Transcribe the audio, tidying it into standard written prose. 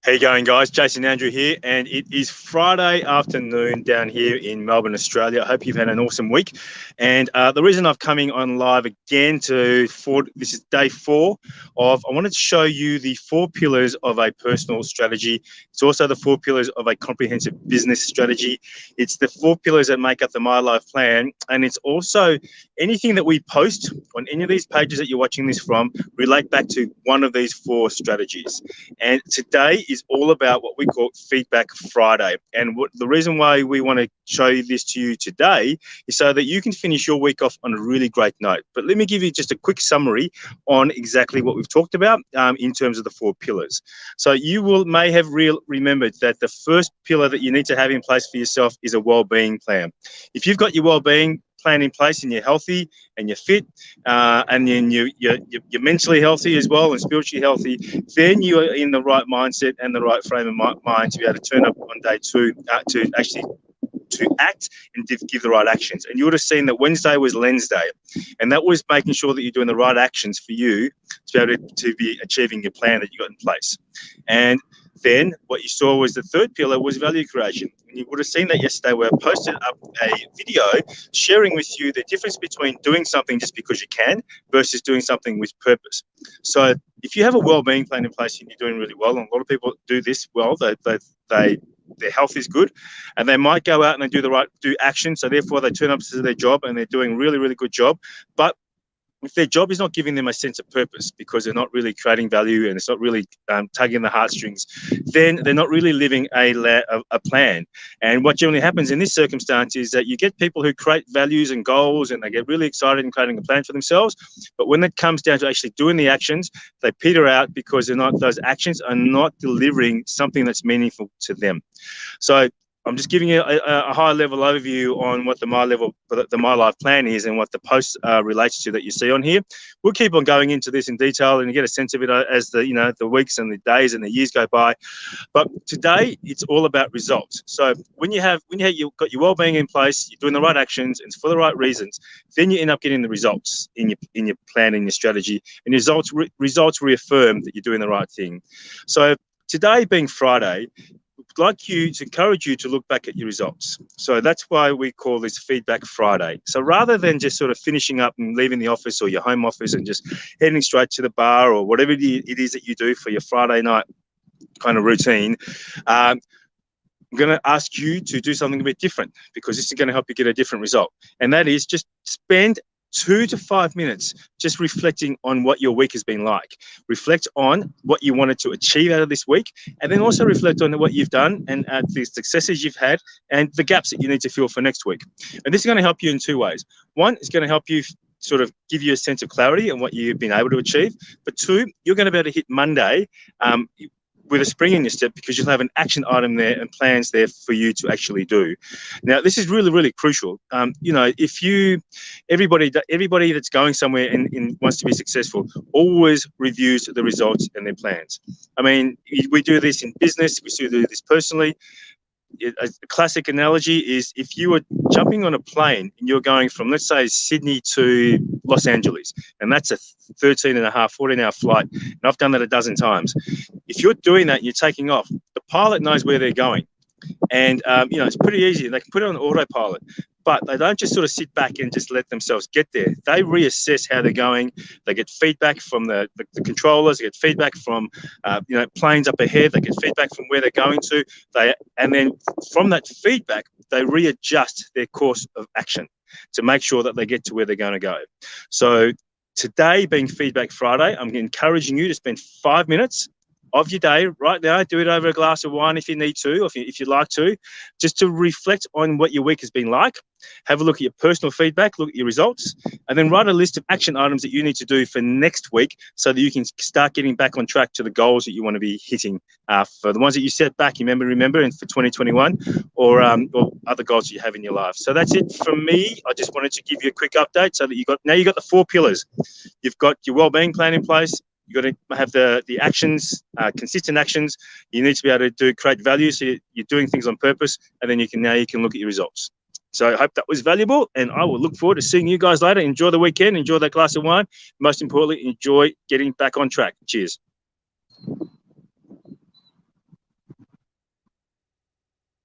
How you going, guys? Jason Andrew here, and it is Friday afternoon down here in Melbourne, Australia. I hope you've had an awesome week. And the reason I've coming on live again this is day 4 of, I wanted to show you the 4 pillars of a personal strategy. It's also the 4 pillars of a comprehensive business strategy. It's the 4 pillars that make up the My Life Plan, and it's also anything that we post on any of these pages that you're watching this from relate back to one of these 4 strategies. And today is all about what we call Feedback Friday. And the reason why we want to show this to you today is so that you can finish your week off on a really great note. But let me give you just a quick summary on exactly what we've talked about in terms of the 4 pillars. So you may have remembered that the first pillar that you need to have in place for yourself is a well-being plan. If you've got your well-being plan in place and you're healthy and you're fit and then you're mentally healthy as well and spiritually healthy, then you are in the right mindset and the right frame of mind to be able to turn up on day 2 to act and give the right actions. And you would have seen that Wednesday was Lens Day, and that was making sure that you're doing the right actions for you to be able to be achieving your plan that you got in place. And then what you saw was the third pillar was value creation. And you would have seen that yesterday where I posted up a video sharing with you the difference between doing something just because you can versus doing something with purpose. So if you have a well-being plan in place and you're doing really well, and a lot of people do this well, their health is good, and they might go out and they do action, so therefore they turn up to their job and they're doing a really, really good job. But if their job is not giving them a sense of purpose because they're not really creating value and it's not really tugging the heartstrings, then they're not really living a plan. And what generally happens in this circumstance is that you get people who create values and goals and they get really excited in creating a plan for themselves. But when it comes down to actually doing the actions, they peter out because those actions are not delivering something that's meaningful to them. So I'm just giving you a high-level overview on what the My Life Plan is and what the post relates to that you see on here. We'll keep on going into this in detail and you get a sense of it as the weeks and the days and the years go by. But today it's all about results. So when you've got your well-being in place, you're doing the right actions and for the right reasons, then you end up getting the results in your plan and your strategy. And results reaffirm that you're doing the right thing. So today being Friday, I'd like to encourage you to look back at your results. So that's why we call this Feedback Friday. So rather than just sort of finishing up and leaving the office or your home office and just heading straight to the bar or whatever it is that you do for your Friday night kind of routine, I'm going to ask you to do something a bit different because this is going to help you get a different result. And that is just spend 2 to 5 minutes just reflecting on what your week has been like. Reflect on what you wanted to achieve out of this week, and then also reflect on what you've done and the successes you've had and the gaps that you need to fill for next week. And this is going to help you in 2 ways. One, it's going to help you sort of give you a sense of clarity on what you've been able to achieve. But 2, you're going to be able to hit Monday with a spring in your step because you'll have an action item there and plans there for you to actually do. Now, this is really, really crucial. If everybody that's going somewhere and wants to be successful always reviews the results and their plans. I mean, we do this in business, we do this personally. A classic analogy is if you were jumping on a plane and you're going from, let's say, Sydney to Los Angeles, and that's a 14-hour flight, and I've done that a dozen times. If you're doing that and you're taking off, the pilot knows where they're going. And, it's pretty easy. They can put it on autopilot, but they don't just sort of sit back and just let themselves get there. They reassess how they're going. They get feedback from the controllers. They get feedback from, planes up ahead. They get feedback from where they're going to. And then from that feedback, they readjust their course of action to make sure that they get to where they're going to go. So today being Feedback Friday, I'm encouraging you to spend 5 minutes of your day right now. Do it over a glass of wine if you need to, or if you'd like to, just to reflect on what your week has been like. Have a look at your personal feedback, look at your results, and then write a list of action items that you need to do for next week so that you can start getting back on track to the goals that you want to be hitting for the ones that you set back, remember, and for 2021 or other goals that you have in your life. So that's it from me. I just wanted to give you a quick update so that you got the 4 pillars. You've got your well-being plan in place. You've got to have the actions, consistent actions. You need to be able to create value, so you're doing things on purpose, and then you can look at your results. So I hope that was valuable, and I will look forward to seeing you guys later. Enjoy the weekend, enjoy that glass of wine. Most importantly, enjoy getting back on track. Cheers.